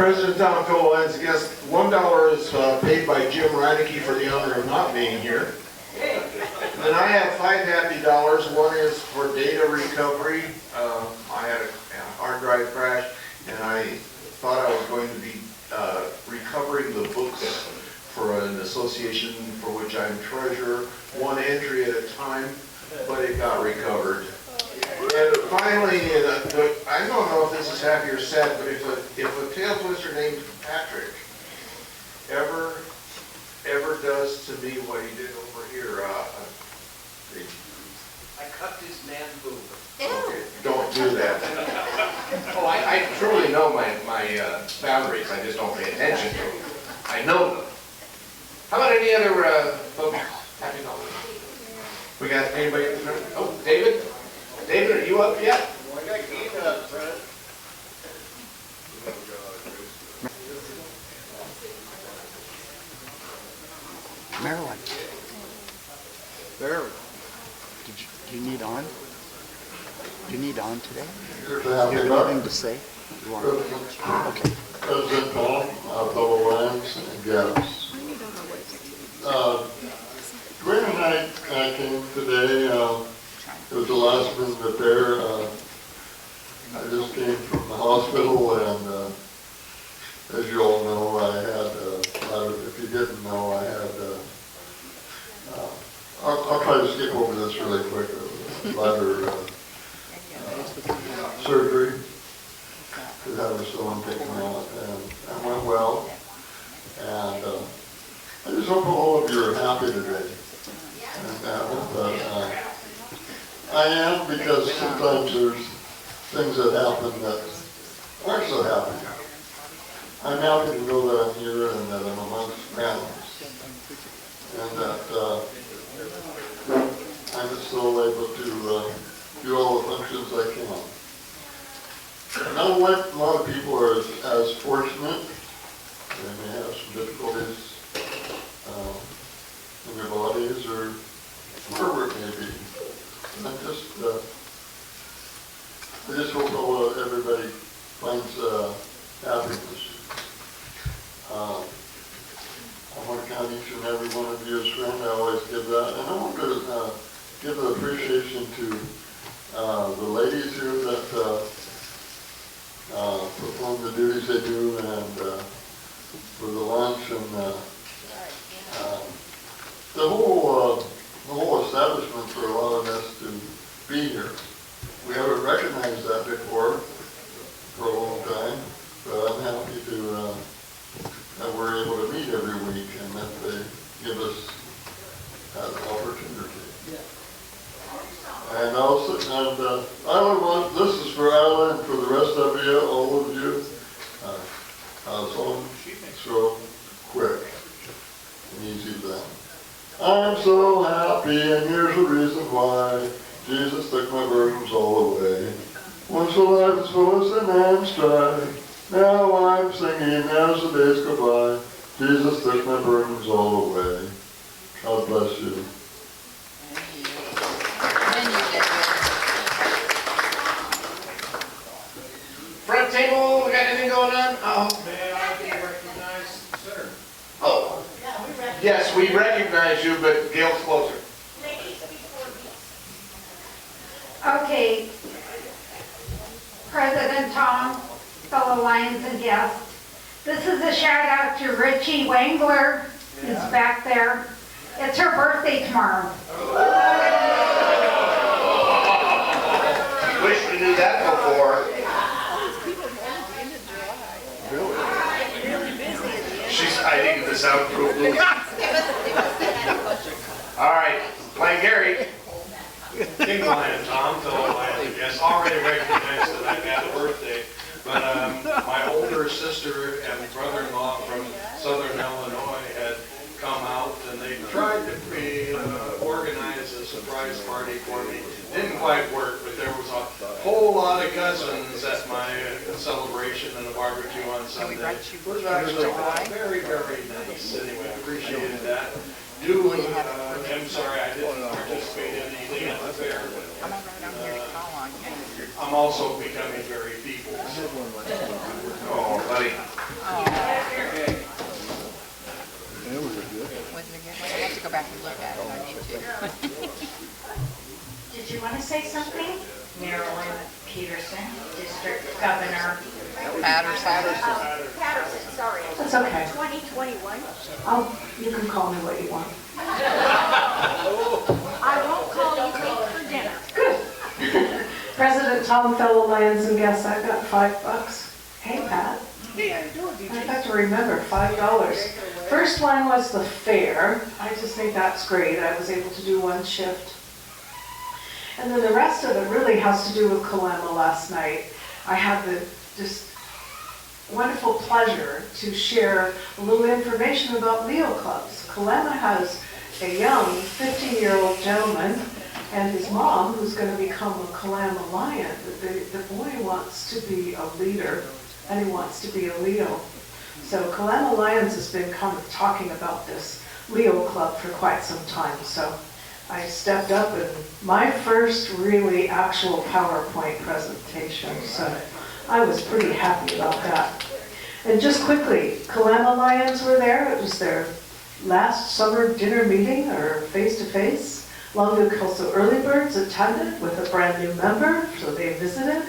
President Tom Phil Lions guest, $1 is paid by Jim Reineke for the honor of not being here. Then I have 5 happy dollars. One is for data recovery. I had a hard drive crash, and I thought I was going to be recovering the books for an association for which I'm treasurer, one entry at a time, but it got recovered. And finally, I don't know if this is happy or sad, but if a tail twister named Patrick ever does to me what he did over here, I cupped his man boob. okay, don't do that. Oh, I truly know my boundaries. I just don't pay attention to them. I know them. How about any other folks? Happy dollars. We got anybody in front? Oh, David? David, are you up yet? Well, I got Keith up, Fred. Marilyn. Barely. Do you need on? Do you need on today? Here's Do a you happy have luck. anything to say? You want? Okay. President Paul, fellow Lions and guests. Dwayne and I came today. It was the last minute affair. I just came from the hospital, and as you all know, I had, if you didn't know, I had, I'll try to skip over this really quick, bladder surgery to have a stone taken out, and that went well. And I just hope all of you are happy today. And I hope that I am, because sometimes there's things that happen that aren't so happy. I'm happy to know that I'm here and that I'm amongst friends, and that I'm still able to do all the functions I can. Not like a lot of people are as fortunate. They may have some difficulties in their bodies or wherever it may be. I just hope everybody finds happiness. I want to count each and every one of you as friends. I always give that. And I want to give the appreciation to the ladies here that perform the duties they do, and for the lunch, and the whole establishment for allowing us to be here. We haven't recognized that before for a long time, but I'm happy to that we're able to meet every week and that they give us that opportunity. And also, this is for Isla and for the rest of you, all of you. So quick and easy then. I'm so happy, and here's the reason why. Jesus took my burdens all away. Once the life is full of sin and strife, now I'm singing as the days go by. Jesus took my burdens all away. God bless you. Front table, we got anything going on? Oh. May I be recognized, sir? Oh. Yes, we recognize you, but Gail's closer. Okay, President Tom, fellow Lions and guests, this is a shout out to Richie Wangler, who's back there. It's her birthday tomorrow. Wish we knew that before. She's hiding in the soundproof booth. All right, playing Gary. King Lion, Tom, fellow Lion, yes, already recognized that I've had a birthday, but my older sister and brother-in-law from Southern Illinois had come out, and they tried to organize a surprise party for me. Didn't quite work, but there was a whole lot of cousins at my celebration and a barbecue on Sunday. It was actually very, very nice. Anyway, I appreciated that. I'm sorry I didn't participate in anything at the fair. I'm also becoming very feeble. Oh, buddy. Wasn't a good one? I have to go back and look at it on YouTube. Did you want to say something? Marilyn Peterson, District Governor. Patterson. Patterson, sorry. That's okay. 2021. You can call me what you want. I won't call you late for dinner. Good. President Tom, fellow Lions and guests, I've got $5. Hey, Pat. I have to remember, $5. First one was the fair. I just think that's great. I was able to do one shift. And then the rest of it really has to do with Kalama last night. I had the just wonderful pleasure to share a little information about Leo clubs. Kalama has a young 15-year-old gentleman and his mom who's going to become a Kalama Lion. The boy wants to be a leader and he wants to be a Leo. So Kalama Lions has been kind of talking about this Leo club for quite some time. So I stepped up in my first really actual PowerPoint presentation. So I was pretty happy about that. And just quickly, Kalama Lions were there. It was their last summer dinner meeting or face-to-face. Longview Coastal Early Birds attended with a brand new member, so they visited.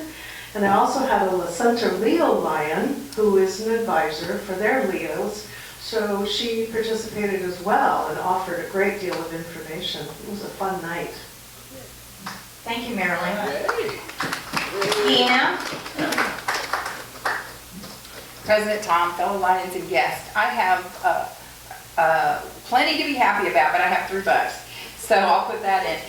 And I also had a La Center Leo Lion, who is an advisor for their Leos. So she participated as well and offered a great deal of information. It was a fun night. Thank you, Marilyn. Deanna? President Tom, fellow Lions and guests, I have plenty to be happy about, but I have $3. So I'll put that in.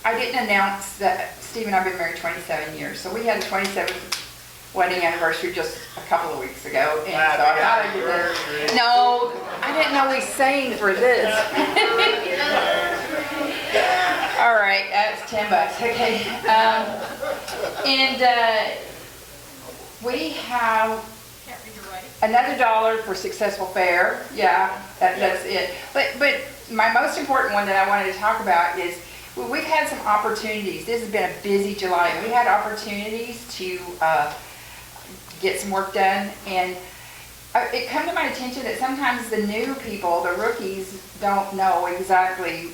I didn't announce that Steve and I have been married 27 years. So we had a 27th wedding anniversary just a couple of weeks ago. And so I thought I did that. No, I didn't know we sang for this. All right, that's $10. Okay. We have another $1 for successful fair. Yeah, that's it. But my most important one that I wanted to talk about is we've had some opportunities. This has been a busy July. We had opportunities to get some work done, and it come to my attention that sometimes the new people, the rookies, don't know exactly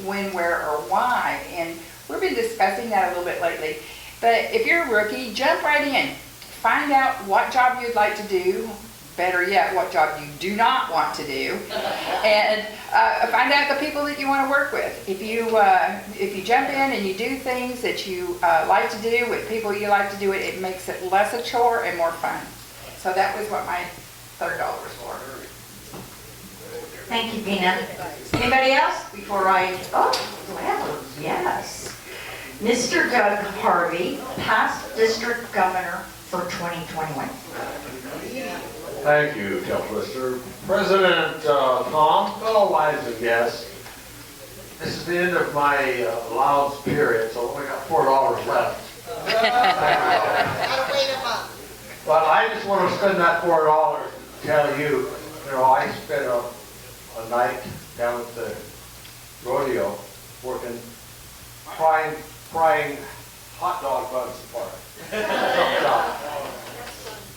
when, where, or why. And we've been discussing that a little bit lately. But if you're a rookie, jump right in. Find out what job you'd like to do. Better yet, what job you do not want to do, and find out the people that you want to work with. If you jump in and you do things that you like to do with people you like to do it, it makes it less a chore and more fun. So that was what my $3 was for. Thank you, Dina. Anybody else before well, yes. Mr. Doug Harvey, past district governor for 2021. Thank you, Kel Twister. President Tom, fellow Lions and guests, this is the end of my allowance period, so I've only got $4 left. Gotta wait a month. But I just want to spend that $4 to tell you, I spent a night down at the rodeo working, frying hot dog buns apart.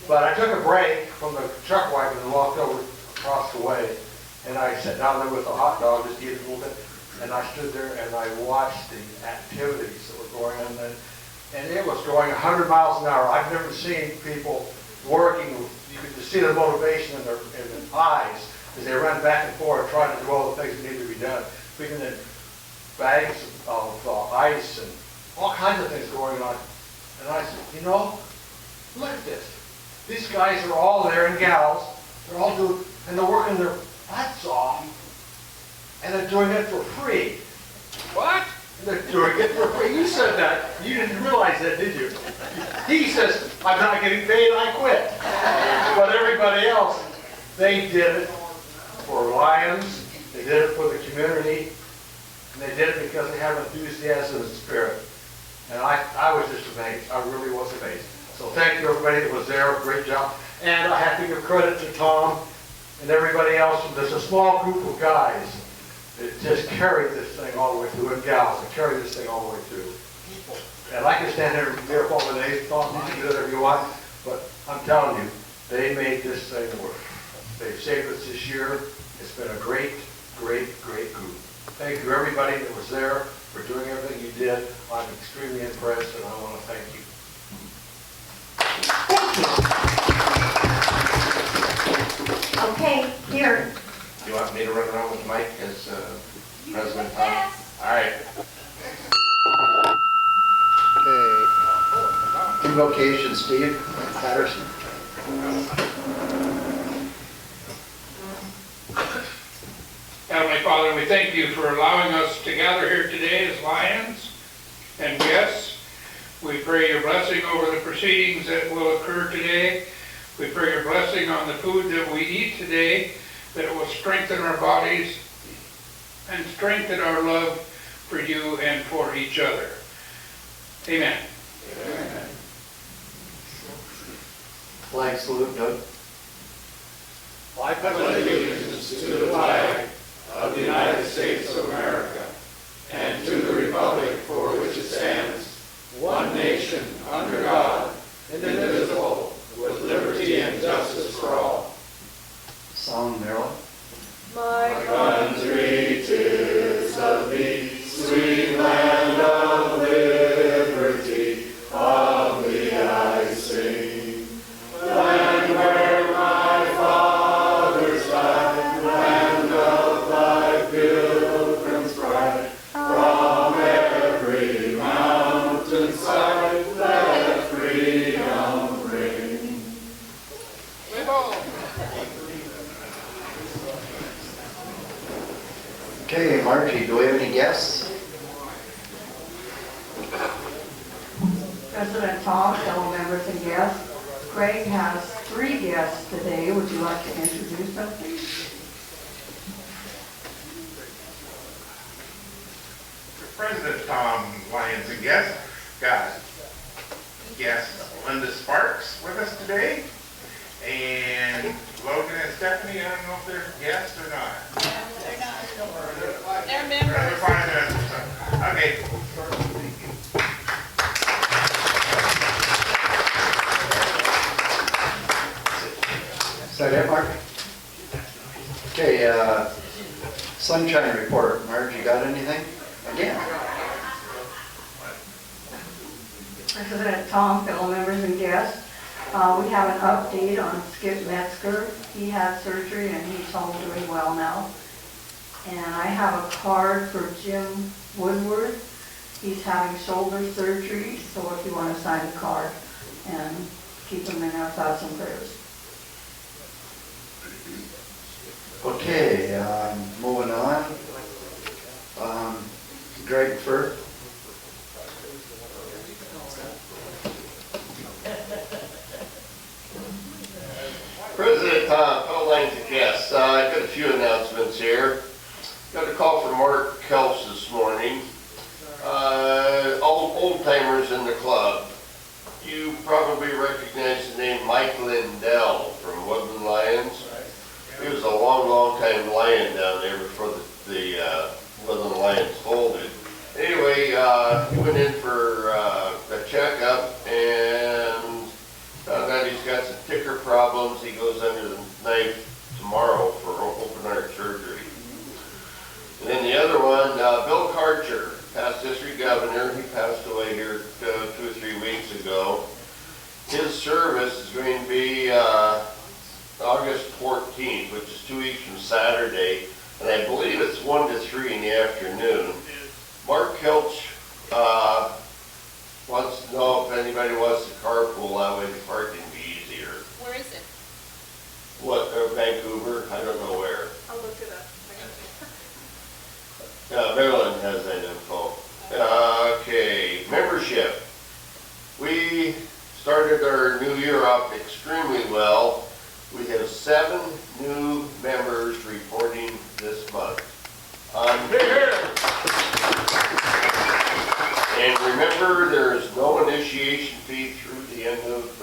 But I took a break from the truck wiper and walked over across the way, and I sat down there with a hot dog, just eat it a little bit, and I stood there and I watched the activities that were going on then, and it was going 100 miles an hour. I've never seen people working. You could just see the motivation in their eyes as they ran back and forth trying to do all the things that needed to be done. Bringing in bags of ice and all kinds of things going on. And I said, look at this. These guys are all there, and gals, they're all doing, and they're working their butts off, and they're doing it for free. What? They're doing it for free. You said that. You didn't realize that, did you? He says, I'm not getting paid, I quit. But everybody else, they did it for Lions, they did it for the community, and they did it because they have enthusiasm and spirit. And I was just amazed. I really was amazed. So thank you, everybody that was there. Great job. And I have to give credit to Tom and everybody else. There's a small group of guys that just carried this thing all the way through, and gals that carried this thing all the way through. And I can stand here and be up all the day, Tom, you can do whatever you want, but I'm telling you, they made this thing work. They've saved us this year. It's been a great, great, great group. Thank you, everybody that was there, for doing everything you did. I'm extremely impressed, and I want to thank you. Thank you. Okay, here. Do you want me to run around with Mike as President Tom? All right. Okay. Invocation, Steve Patterson. Heavenly Father, we thank you for allowing us to gather here today as lions and guests. We pray your blessing over the proceedings that will occur today. We pray your blessing on the food that we eat today, that it will strengthen our bodies and strengthen our love for you and for each other. Amen. Amen. Flag salute, Doug. I pledge allegiance to the flag of the United States of America and to the republic for which it stands, one nation, under God, indivisible, with liberty and justice for all. Song, Marilyn. My Country, 'tis of thee, sweet land of liberty, of thee I sing. Land where my fathers died, land of thy pilgrims' pride, from every mountainside, let freedom ring. Okay, Margie, do we have any guests? President Tom, fellow members and guests, Greg has 3 guests today. Would you like to introduce them, please? President Tom, Lions and guests, got guest Linda Sparks with us today, and Logan and Stephanie, I don't know if they're guests or not. They're not. They're They're members. fine, okay. Is that it, Mark? Okay, sunshine report. Marge, you got anything? Again? President Tom, fellow members and guests, we have an update on Skip Metzger. He had surgery and he's home doing well now. And I have a card for Jim Woodward. He's having shoulder surgery, so if you want to sign the card and keep him in our thoughts and prayers. Okay, moving on. Greg Firth. President Tom, fellow Lions and guests, I've got a few announcements here. Got a call from Mark Kelps this morning. Old timers in the club. You probably recognize the name Mike Lindell from Woodland Lions. He was a long time Lion down there before the Woodland Lions folded. Anyway, he went in for a checkup and found out he's got some ticker problems. He goes under the knife tomorrow for open heart surgery. And then the other one, Bill Karcher, past district governor. He passed away here 2 or 3 weeks ago. His service is going to be August 14th, which is 2 weeks from Saturday, and I believe it's 1 to 3 in the afternoon. Mark Kelch wants to know if anybody wants to carpool, that way the parking will be easier. Where is it? What, Vancouver? I don't know where. I'll look it up. Maryland has that info. Okay, membership. We started our new year off extremely well. We have 7 new members reporting this month. And remember, there is no initiation fee through the end of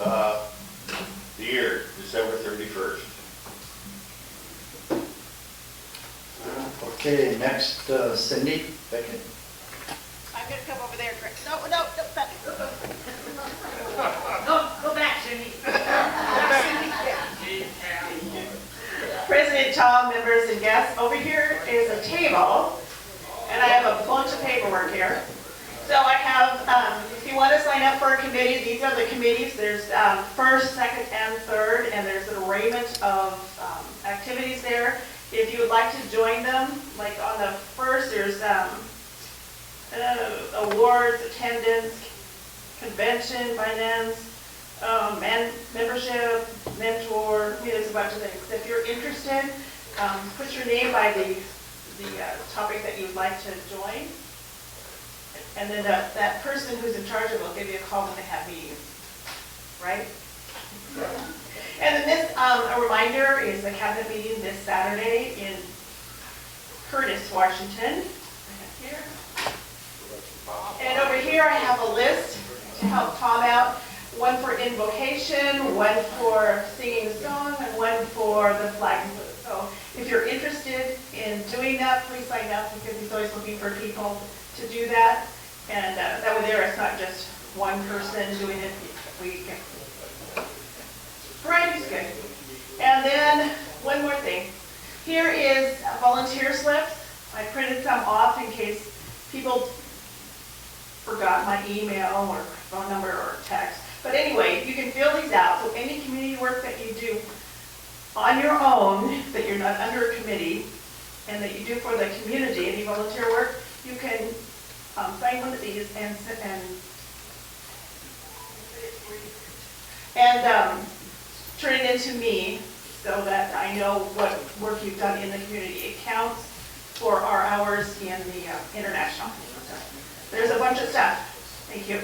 the year, December 31st. Okay, next, Cindy Beckett. I'm gonna come over there, Greg. No, Patty. No, go back, Cindy. President Tom, members and guests, over here is a table, and I have a bunch of paperwork here. So I have, if you want to sign up for a committee, these are the committees. There's first, second, and third, and there's an arraignment of activities there. If you would like to join them, like on the first, there's awards, attendance, convention, finance, membership, mentor, there's a bunch of things. If you're interested, put your name by the topic that you'd like to join. And then that person who's in charge of it will give you a call when they have meetings, right? And then this, a reminder, is the cabinet meeting this Saturday in Curtis, Washington. Here. And over here I have a list to help Tom out. One for invocation, one for singing a song, and one for the flag salute. So if you're interested in doing that, please sign up, because he's always looking for people to do that. And that way there, it's not just one person doing it. Variety's good. And then one more thing. Here is volunteer slips. I printed some off in case people forgot my email or phone number or text. But anyway, you can fill these out. So any community work that you do on your own, that you're not under a committee, and that you do for the community, any volunteer work, you can sign one of these and turn it into me, so that I know what work you've done in the community. It counts for our hours in the international. There's a bunch of stuff. Thank you.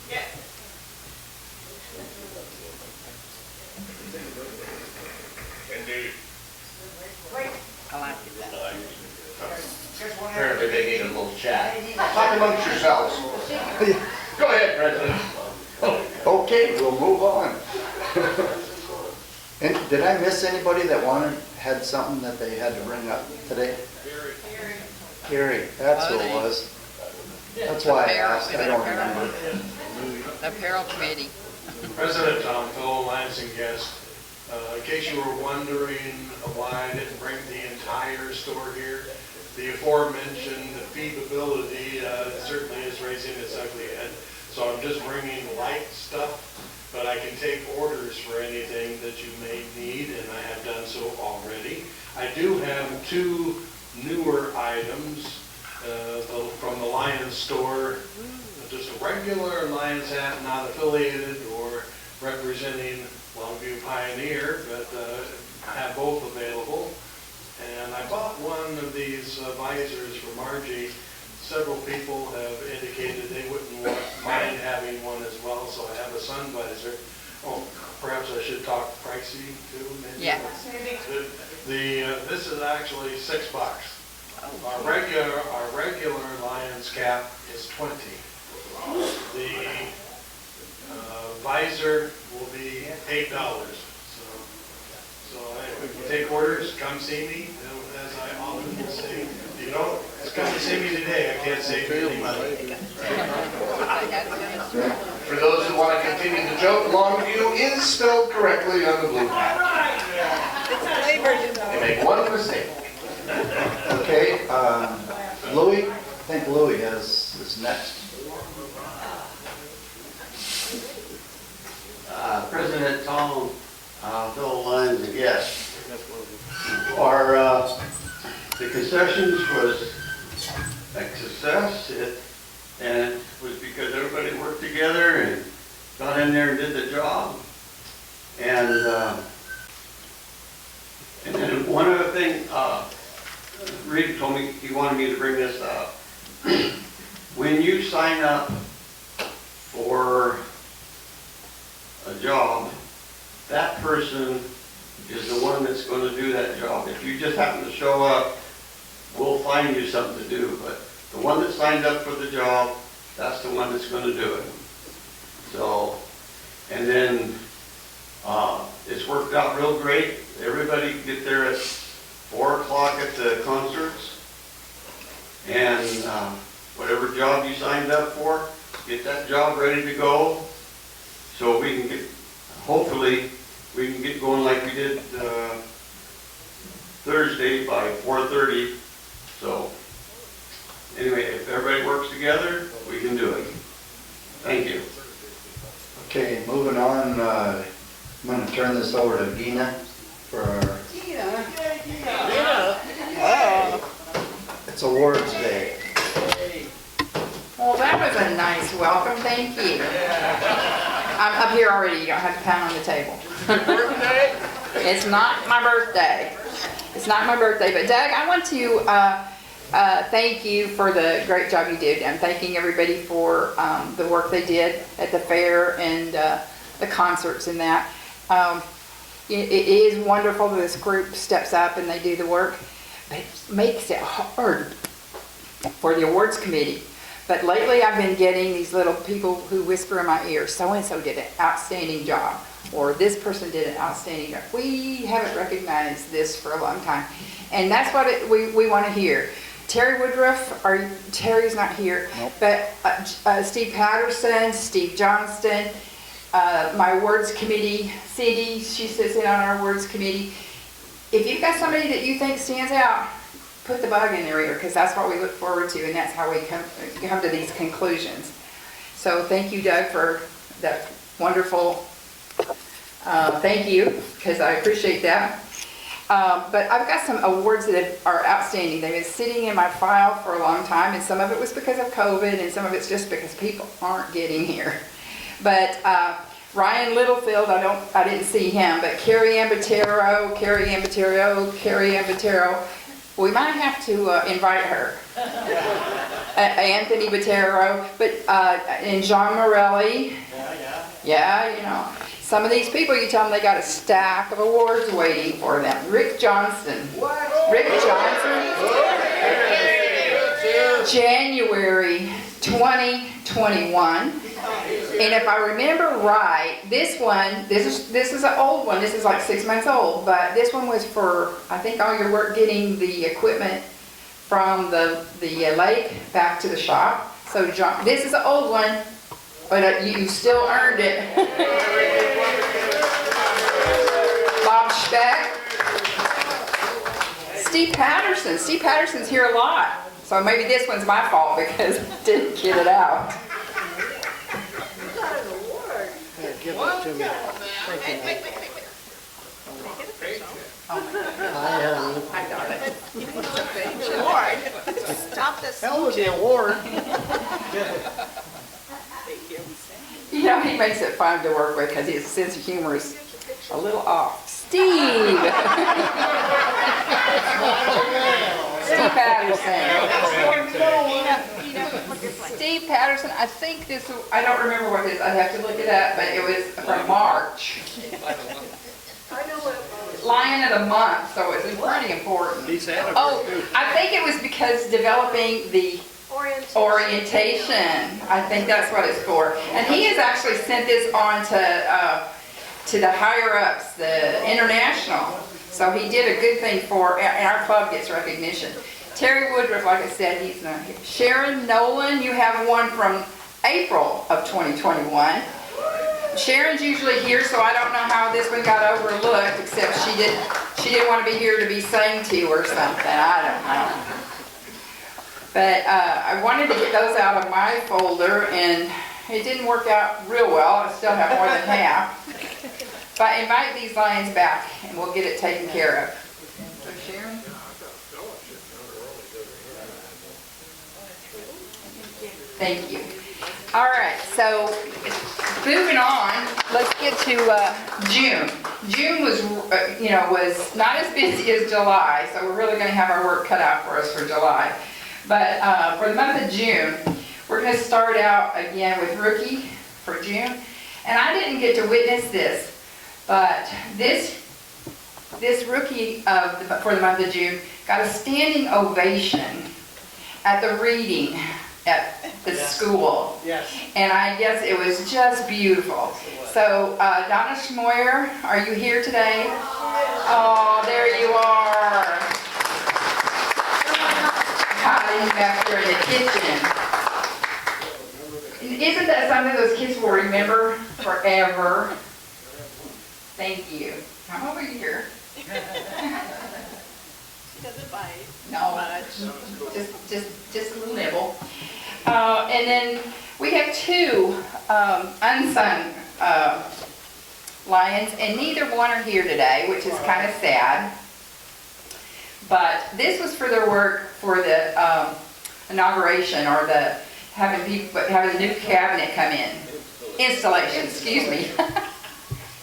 Yes. Indeed. Wait. I like it that way. Apparently they need a little chat. Talk amongst yourselves. Go ahead, President. Okay, we'll move on. And did I miss anybody that had something that they had to bring up today? Gary, that's who it was. That's why I asked, I don't remember. Apparel committee. President Tom, fellow Lions and guests, in case you were wondering why I didn't bring the entire store here, the aforementioned feasibility certainly is raising its ugly head. So I'm just bringing light stuff, but I can take orders for anything that you may need, and I have done so already. I do have two newer items from the Lions store, just a regular Lions hat, not affiliated or representing Longview Pioneer, but I have both available. And I bought one of these visors for Margie. Several people have indicated they wouldn't mind having one as well, so I have a sun visor. Oh, perhaps I should talk pricey too, maybe? Yeah. This is actually $6. Our regular Lions cap is $20. The visor will be $8. So anyway, if you take orders, come see me. As I often will say, if you don't come to see me today, I can't save you any money. For those who want to continue the joke, Longview is spelled correctly on the blue hat. They make one mistake. Okay, Louis, I think Louis is next. President Tom, fellow Lions and guests, the concessions was a success, and it was because everybody worked together and got in there and did the job. And then one other thing, Reed told me he wanted me to bring this up. When you sign up for a job, that person is the one that's going to do that job. If you just happen to show up, we'll find you something to do. But the one that signed up for the job, that's the one that's going to do it. So, and then it's worked out real great. Everybody can get there at 4 o'clock at the concerts. And whatever job you signed up for, get that job ready to go so we can get hopefully, we can get going like we did Thursday by 4:30. So, anyway, if everybody works together, we can do it. Thank you. Okay, moving on, I'm gonna turn this over to Gina for our, it's awards day. Well, that was a nice welcome, thank you. I'm up here already, you don't have to pound on the table. It's not my birthday. It's not my birthday, but Doug, I want to thank you for the great job you did. I'm thanking everybody for the work they did at the fair and the concerts and that. It is wonderful that this group steps up and they do the work, but it makes it hard for the awards committee. But lately I've been getting these little people who whisper in my ear, so-and-so did an outstanding job, or this person did an outstanding job. We haven't recognized this for a long time. And that's what we want to hear. Terry Woodruff, Terry's not here, nope. But Steve Patterson, Steve Johnston, my words committee, Cindy, she sits in on our words committee. If you've got somebody that you think stands out, put the bug in their ear, because that's what we look forward to, and that's how we come to these conclusions. So thank you, Doug, for that wonderful thank you, because I appreciate that. But I've got some awards that are outstanding. They've been sitting in my file for a long time, and some of it was because of COVID, and some of it's just because people aren't getting here. But Ryan Littlefield, I didn't see him, but Carrie Ambatero, we might have to invite her. Anthony Batero, and John Morelli. Yeah, you know. Some of these people, you tell them they got a stack of awards waiting for them. Rick Johnson. Rick Johnson. January 2021. And if I remember right, this is an old one. This is like 6 months old, but this one was for, I think, all your work getting the equipment from the lake back to the shop. So John, this is an old one, but you still earned it. Bob Speck. Steve Patterson. Steve Patterson's here a lot. So maybe this one's my fault because I didn't get it out. Give it to me. Wait. I got it. Award. Stop this. Hell with the award. You know, he makes it fun to work with because his sense of humor is a little off. Steve! Steve Patterson. Steve Patterson, I think this, I don't remember what it is, I'd have to look it up, but it was from March. Lion of the Month, so it's pretty important. Oh, I think it was because developing the orientation. I think that's what it's for. And he has actually sent this on to the higher ups, the international. So he did a good thing and our club gets recognition. Terry Woodruff, like I said, he's not here. Sharon Nolan, you have one from April of 2021. Sharon's usually here, so I don't know how this one got overlooked, except she didn't want to be here to be sang to or something. I don't know. But I wanted to get those out of my folder, and it didn't work out real well. I still have more than half. But invite these lions back, and we'll get it taken care of. So Sharon? Thank you. All right, so moving on, let's get to June. June was, was not as busy as July, so we're really going to have our work cut out for us for July. But for the month of June, we're going to start out again with rookie for June. And I didn't get to witness this, but this rookie for the month of June got a standing ovation at the reading at the school. Yes. And I guess it was just beautiful. So Donna Schmoyer, are you here today? Oh, there you are. Hiding back there in the kitchen. Isn't that something those kids will remember forever? Thank you. Come over here. She doesn't bite. No, just a little nibble. And then we have two unsung lions, and neither one are here today, which is kind of sad. But this was for their work for the inauguration, or the having the new cabinet come in. Installation, excuse me.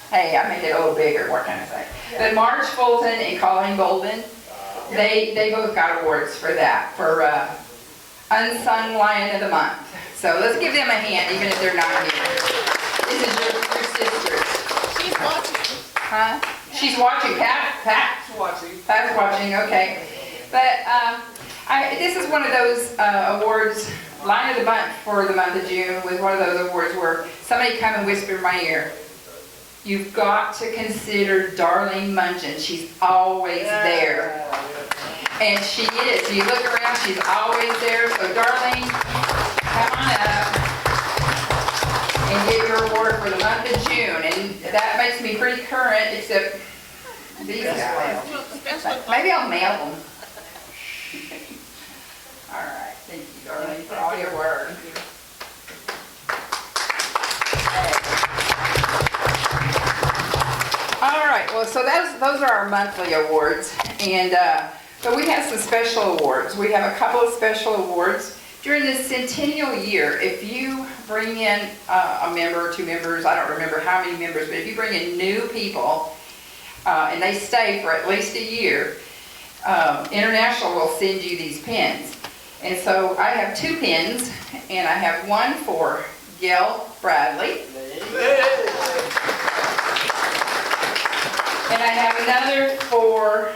Hey, I made it a little bigger, what can I say? But Marge Fulton and Colleen Golden, they both got awards for that, for Unsung Lion of the Month. So let's give them a hand, even if they're not here. This is your sisters. She's watching. Huh? She's watching. Pat's watching, okay. But this is one of those awards, Lion of the Month for the month of June, was one of those awards where somebody come and whispered in my ear, "You've got to consider Darlene Mungeon. She's always there." And she is. You look around, she's always there. So Darlene, come on up and get your award for the month of June. And that makes me pretty current, except these guys. Maybe I'll mail them. All right. Thank you, Darlene, for all your work. All right, well, so those are our monthly awards, and but we have some special awards. We have a couple of special awards during this centennial year. If you bring in a member or two members, I don't remember how many members, but if you bring in new people and they stay for at least a year, International will send you these pins. And so I have two pins, and I have one for Gail Bradley. And I have another for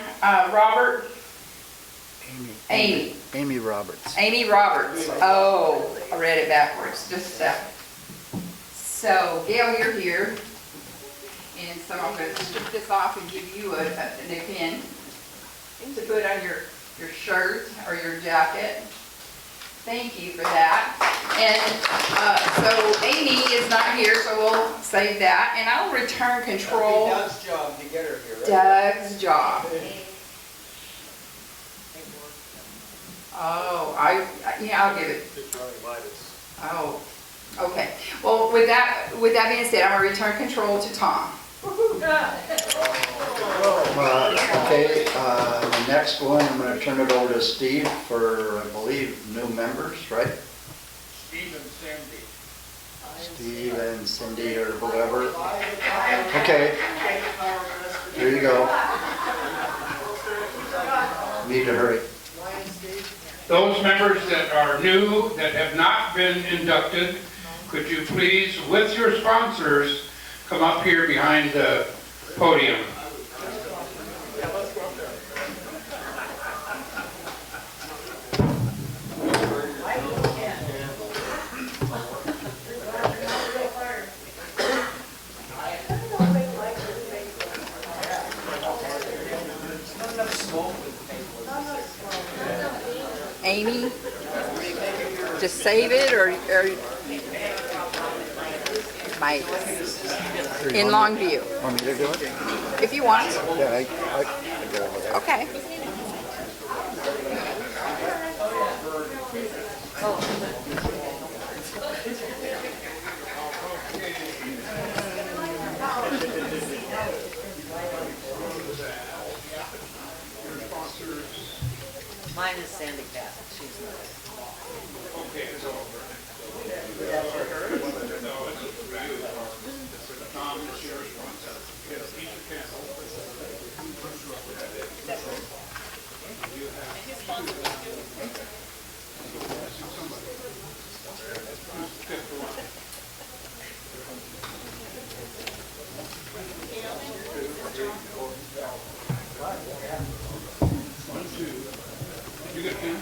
Robert. Amy Roberts. Amy Roberts. Oh, I read it backwards. Just a second. So, Gail, you're here. And so I'm going to strip this off and give you a new pin to put on your shirt or your jacket. Thank you for that. And so Amy is not here, so we'll save that. And I'll return control. Doug's job to get her here, right? Doug's job. Oh, I'll give it. Oh, okay. Well, with that being said, I'm going to return control to Tom. Okay, the next one, I'm going to turn it over to Steve for, I believe, new members, right? Steve and Cindy. Steve and Cindy or whoever. Okay, here you go. Need to hurry. Those members that are new, that have not been inducted, could you please, with your sponsors, come up here behind the podium. Amy, just save it or my in Longview. Want me to do it? If you want. Yeah, I go over there. Okay. Mine is Sandy Cat. She's not. Okay, so. Tom, it's your responsibility. Each panel. You get a pen?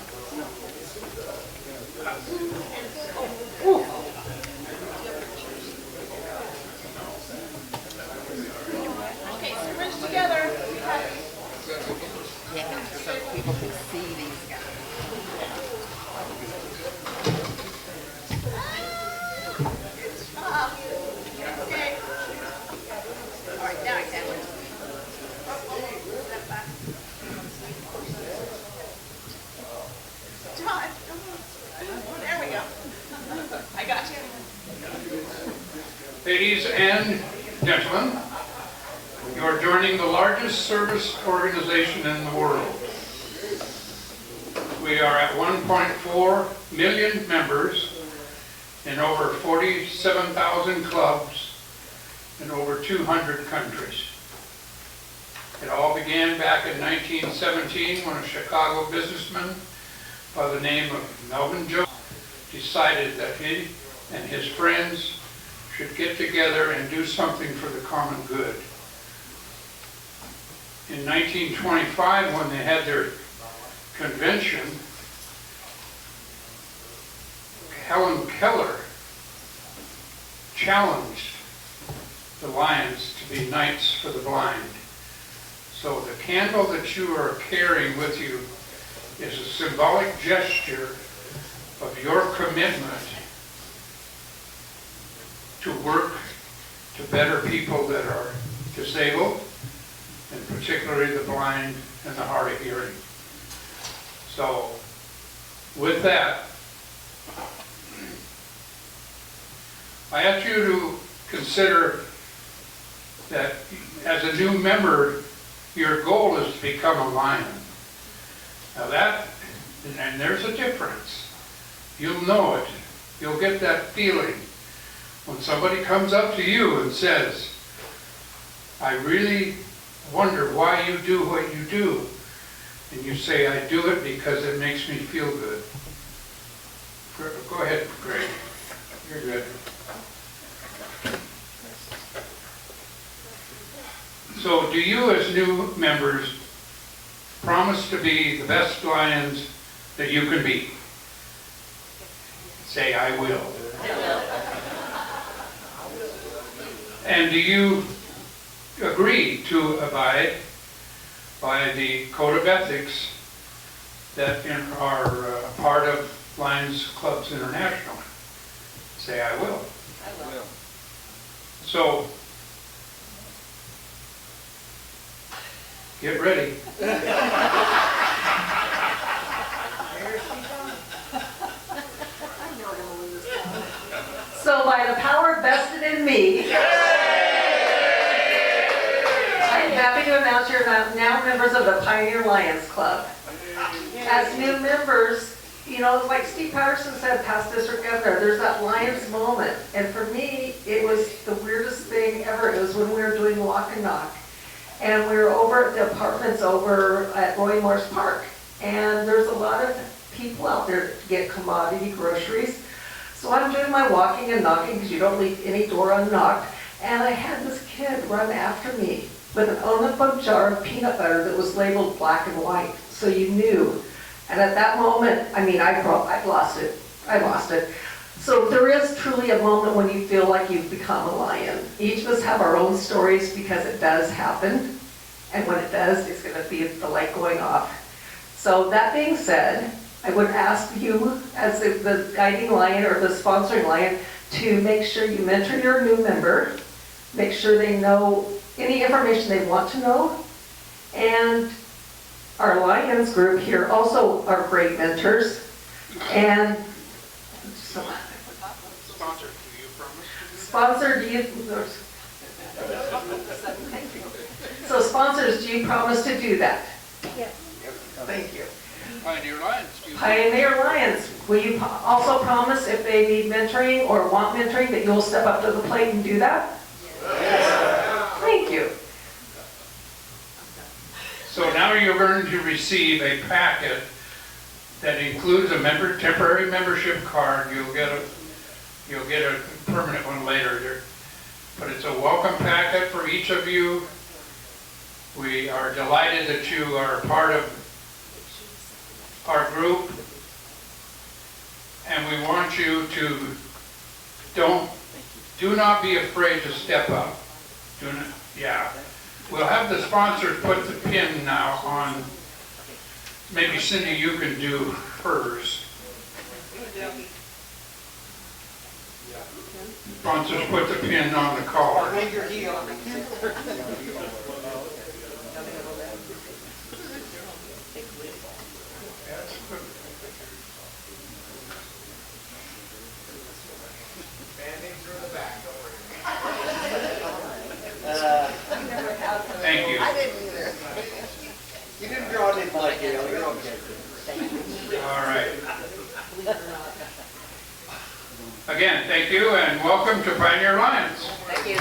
Okay, scrunch together. Yeah, so people can see these guys. Okay. All right, now I and gentlemen, you are joining the largest service organization in the world. We are at 1.4 million members in over 47,000 clubs in over 200 countries. It all began back in 1917 when a Chicago businessman by the name of Melvin Jones decided that he and his friends should get together and do something for the common good. In 1925, when they had their convention, Helen Keller challenged the Lions to be knights for the blind. So the candle that you are carrying with you is a symbolic gesture of your commitment to work to better people that are disabled, and particularly the blind and the hard of hearing. So with that, I ask you to consider that as a new member, your goal is to become a lion. Now that, and there's a difference. You'll know it. You'll get that feeling when somebody comes up to you and says, I really wonder why you do what you do. And you say, I do it because it makes me feel good. Go ahead, Greg. You're good. So do you as new members promise to be the best lions that you can be? Say, I will. And do you agree to abide by the code of ethics that are part of Lions Clubs International? Say, I will. I will. So, get ready. So by the power vested in me, I'm happy to announce you're now members of the Pioneer Lions Club. As new members, you know, like Steve Patterson said, past district governor, there's that Lions moment. And for me, it was the weirdest thing ever. It was when we were doing walk and knock. And we were over at the apartments over at Roy Morris Park. And there's a lot of people out there to get commodity groceries. So I'm doing my walking and knocking because you don't leave any door unlocked. And I had this kid run after me with an open jar of peanut butter that was labeled black and white. So you knew. And at that moment, I mean, I lost it. I lost it. So there is truly a moment when you feel like you've become a lion. Each of us have our own stories because it does happen. And when it does, it's going to be the light going off. So that being said, I would ask you as the guiding lion or the sponsoring lion to make sure you mentor your new member, make sure they know any information they want to know, and our Lions group here also are great mentors. And Sponsor, do you promise? Sponsor, so sponsors, do you promise to do that? Yes. Thank you. Pioneer Lions. Pioneer Lions, will you also promise if they need mentoring or want mentoring that you'll step up to the plate and do that? Yes. Thank you. So now you're going to receive a packet that includes a temporary membership card. You'll get a permanent one later. But it's a welcome packet for each of you. We are delighted that you are part of our group, and we want you to do not be afraid to step up. We'll have the sponsors put the pin now on. Maybe Cindy, you can do hers. Sponsors put the pin on the card. All right. Again, thank you and welcome to Pioneer Lions. Thank you.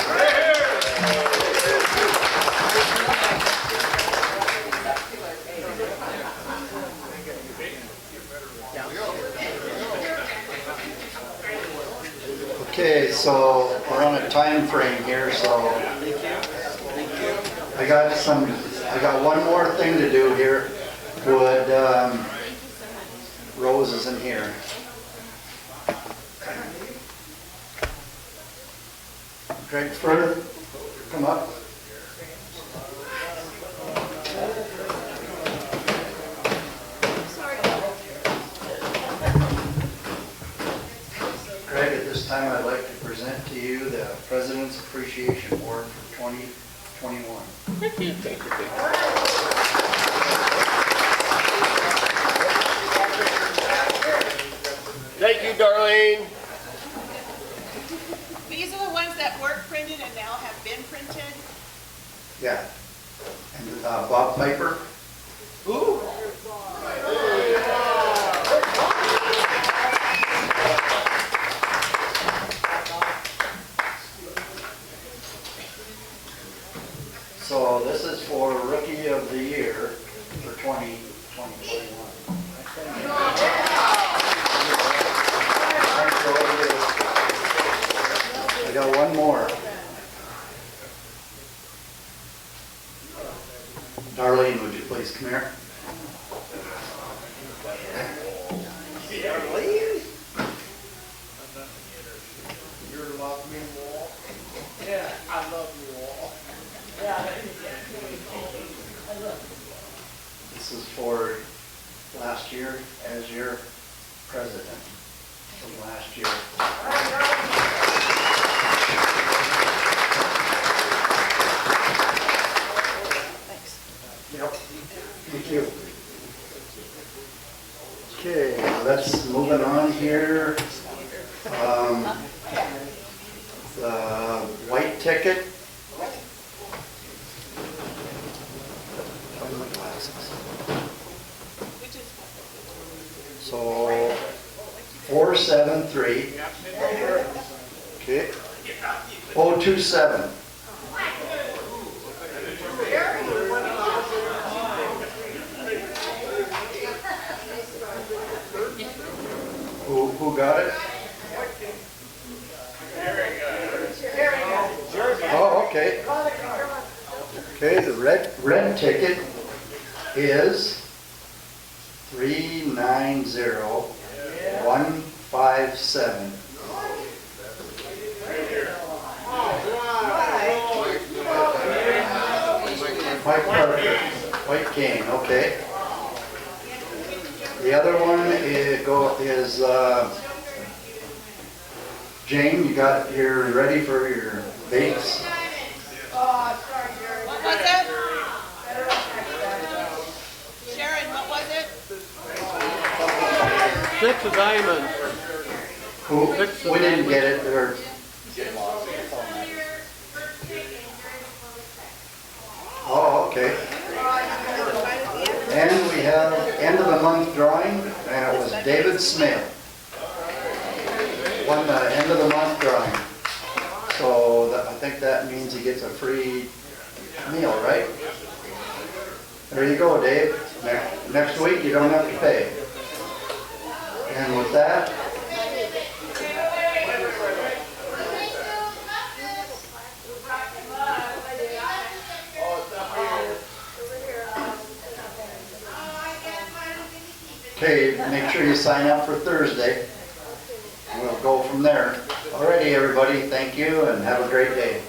Okay, so we're on a time frame here, so I got one more thing to do here. Would, Rose isn't here. Greg Firth, come up. Greg, at this time I'd like to present to you the President's Appreciation Award for 2021. Thank you, Darlene. These are the ones that weren't printed and now have been printed. Yeah. And Bob Piper. Ooh. So this is for Rookie of the Year for 2021. I got one more. Darlene, would you please come here? This is for last year as your president from last year. Yep. Thank you. Okay, let's move it on here. The white ticket. Find my glasses. So 473. Okay. 027. Who got it? Oh, okay. Okay, the red ticket is 390157. Mike Parker, White Cane, okay. The other one is Jane, you're ready for your baits? What was it? Sharon, what was it? 6 of diamonds. We didn't get it. Oh, okay. And we have end of the month drawing, and it was David Smith. Won the end of the month drawing. So I think that means he gets a free meal, right? There you go, Dave. Next week you don't have to pay. And with that, okay, make sure you sign up for Thursday. We'll go from there. Alrighty, everybody, thank you and have a great day.